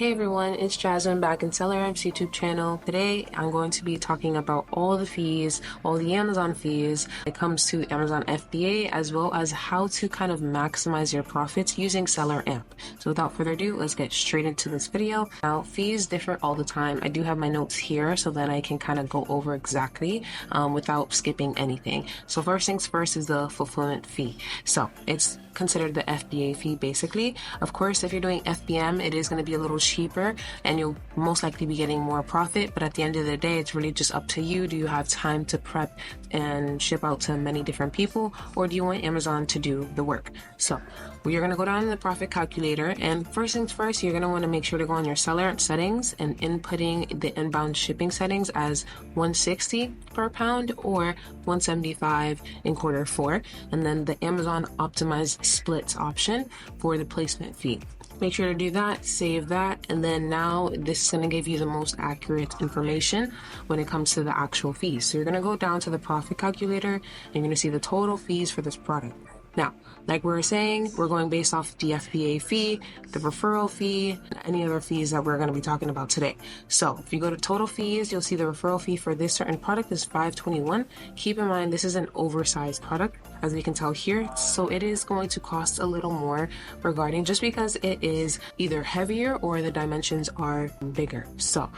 Hey everyone, it's Jasmine back in SellerAmp's YouTube channel. Today I'm going to be talking about all the fees, all the Amazon fees when it comes to Amazon FBA, as well as how to kind of maximize your profits using SellerAmp. So without further ado, let's get straight into this video. Now, fees differ all the time. I do have my notes here so that I can kind of go over exactly without skipping anything. So first things first is the fulfillment fee. So it's considered the FBA fee basically. Of course, if you're doing FBM, it is going to be a little cheaper and you'll most likely be getting more profit, but at the end of the day, it's really just up to you. Do you have time to prep and ship out to many different people, or do you want Amazon to do the work? So you're going to go down to the profit calculator, and first things first, you're going to want to make sure to go on your seller settings and inputting the inbound shipping settings as 160 per pound or 175 in Q4, and then the Amazon optimized splits option for the placement fee. Make sure to do that, save that, and then now this is going to give you the most accurate information when it comes to the actual fees. So you're going to go down to the profit calculator and you're going to see the total fees for this product. Now, like we were saying, we're going based off the FBA fee, the referral fee, and any other fees that we're going to be talking about today. So if you go to total fees, you'll see the referral fee for this certain product is $5.21. Keep in mind, this is an oversized product, as we can tell here. So it is going to cost a little more regarding just because it is either heavier or the dimensions are bigger. So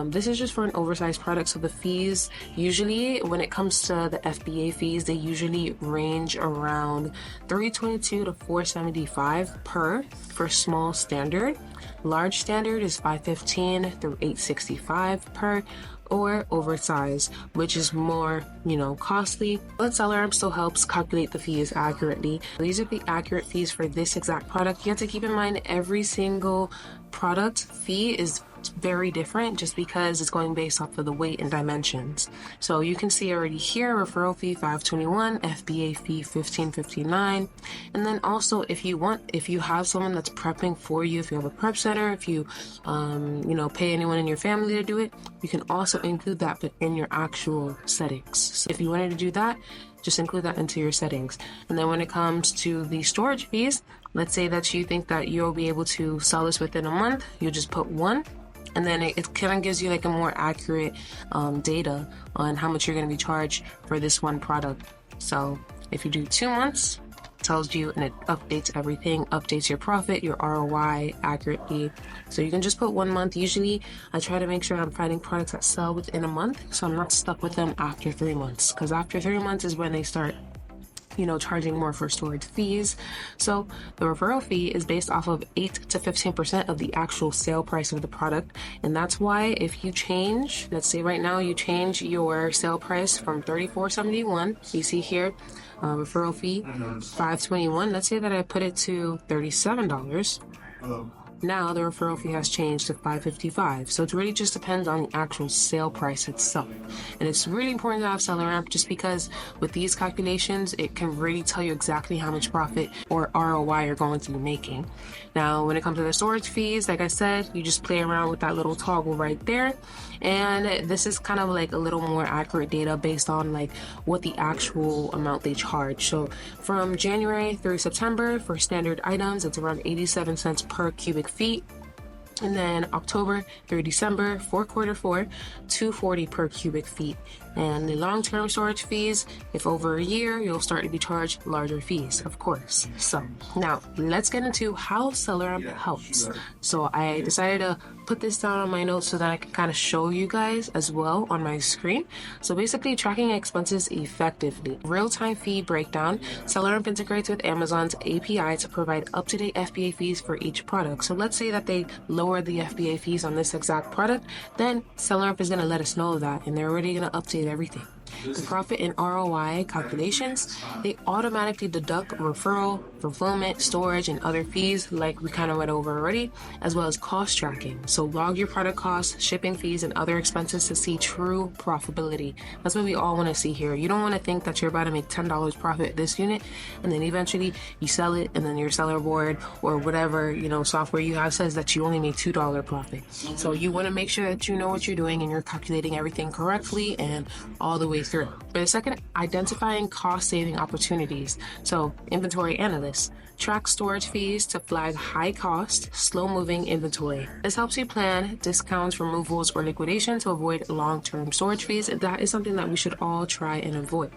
this is just for an oversized product. So the fees usually, when it comes to the FBA fees, they usually range around $322 to $475 per for small standard. Large standard is $515 through $865 per, or oversized, which is more, costly. But SellerAmp still helps calculate the fees accurately. These are the accurate fees for this exact product. You have to keep in mind every single product fee is very different just because it's going based off of the weight and dimensions. So you can see already here, referral fee $5.21, FBA fee $15.59, and then also if you have someone that's prepping for you, if you have a prep center, if you pay anyone in your family to do it, you can also include that but in your actual settings. So if you wanted to do that, just include that into your settings. And then when it comes to the storage fees, let's say that you think that you'll be able to sell this within a month, you just put 1. And then it kind of gives you like a more accurate data on how much you're going to be charged for this one product. So if you do 2 months, it tells you and it updates everything, updates your profit, your ROI accurately. So you can just put 1 month. Usually I try to make sure I'm finding products that sell within a month, so I'm not stuck with them after 3 months, because after 3 months is when they start charging more for storage fees. So the referral fee is based off of 8 to 15% of the actual sale price of the product. And that's why if you change, let's say right now you change your sale price from $34.71, you see here, referral fee $5.21. Let's say that I put it to $37. Now the referral fee has changed to $5.55. So it really just depends on the actual sale price itself. And it's really important to have SellerAmp just because with these calculations, it can really tell you exactly how much profit or ROI you're going to be making. Now, when it comes to the storage fees, like I said, you just play around with that little toggle right there. And this is kind of like a little more accurate data based on like what the actual amount they charge. So from January through September for standard items, it's around 87 cents per cubic feet. And then October through December for Q4, $2.40 per cubic feet. And the long-term storage fees, if over a year, you'll start to be charged larger fees, of course. So now let's get into how SellerAmp helps. So I decided to put this down on my notes so that I can kind of show you guys as well on my screen. So basically, tracking expenses effectively. Real-time fee breakdown. SellerAmp integrates with Amazon's API to provide up-to-date FBA fees for each product. So let's say that they lower the FBA fees on this exact product, then SellerAmp is going to let us know that, and they're already going to update everything. The profit and ROI calculations, they automatically deduct referral, fulfillment, storage, and other fees like we kind of went over already, as well as cost tracking. So log your product costs, shipping fees, and other expenses to see true profitability. That's what we all want to see here. You don't want to think that you're about to make $10 profit this unit, and then eventually you sell it, and then your seller board or whatever, software you have says that you only made $2 profit. So you want to make sure that you know what you're doing and you're calculating everything correctly and all the way way through. For the second, identifying cost-saving opportunities. So inventory analysts track storage fees to flag high-cost, slow-moving inventory. This helps you plan discounts, removals, or liquidation to avoid long-term storage fees. That is something that we should all try and avoid.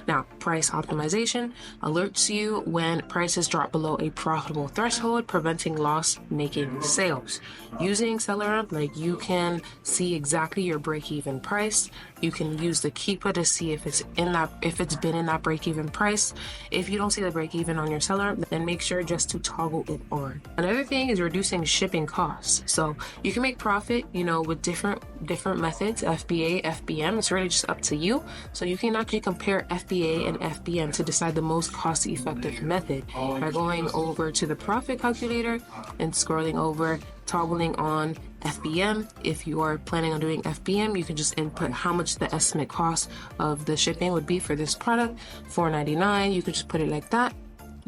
Now, price optimization alerts you when prices drop below a profitable threshold, preventing loss-making sales. Using SellerAmp, you can see exactly your break-even price. You can use the keeper to see if it's been in that break-even price. If you don't see the break-even on your SellerAmp, then make sure just to toggle it on. Another thing is reducing shipping costs. So you can make profit, with different methods, FBA, FBM. It's really just up to you. So you can actually compare FBA and FBM to decide the most cost-effective method by going over to the profit calculator and scrolling over, toggling on FBM. If you are planning on doing FBM, you can just input how much the estimate cost of the shipping would be for this product, $4.99. You could just put it like that,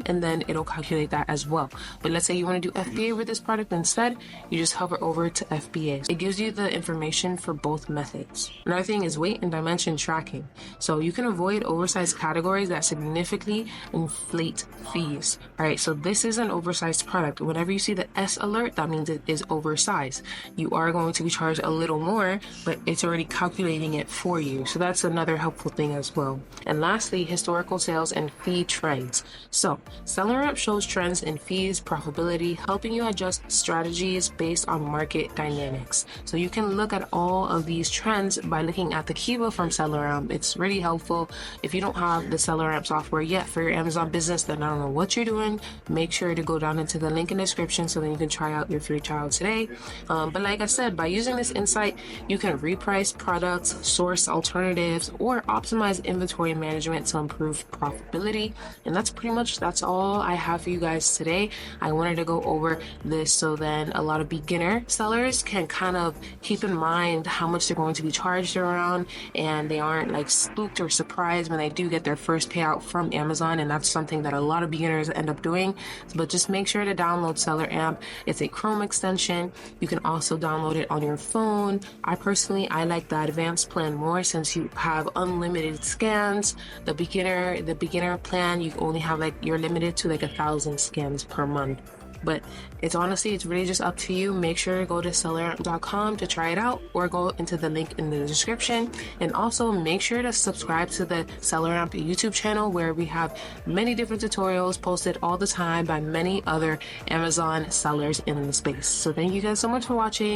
and then it'll calculate that as well. But let's say you want to do FBA with this product instead, you just hover over to FBA. It gives you the information for both methods. Another thing is weight and dimension tracking. So you can avoid oversized categories that significantly inflate fees. All right, so this is an oversized product. Whenever you see the S alert, that means it is oversized. You are going to be charged a little more, but it's already calculating it for you. So that's another helpful thing as well. And lastly, historical sales and fee trends. So SellerAmp shows trends in fees, profitability, helping you adjust strategies based on market dynamics. So you can look at all of these trends by looking at the keyword from SellerAmp. It's really helpful. If you don't have the SellerAmp software yet for your Amazon business, then I don't know what you're doing. Make sure to go down into the link in the description so that you can try out your free trial today. But like I said, by using this insight, you can reprice products, source alternatives, or optimize inventory management to improve profitability. And that's all I have for you guys today. I wanted to go over this so then a lot of beginner sellers can kind of keep in mind how much they're going to be charged around, and they aren't spooked or surprised when they do get their first payout from Amazon. And that's something that a lot of beginners end up doing. But just make sure to download SellerAmp. It's a Chrome extension. You can also download it on your phone. I like the advanced plan more since you have unlimited scans. The beginner plan, you only have you're limited to 1,000 scans per month. But it's really just up to you. Make sure to go to selleramp.com to try it out, or go into the link in the description. And also make sure to subscribe to the SellerAmp YouTube channel, where we have many different tutorials posted all the time by many other Amazon sellers in the space. So thank you guys so much for watching.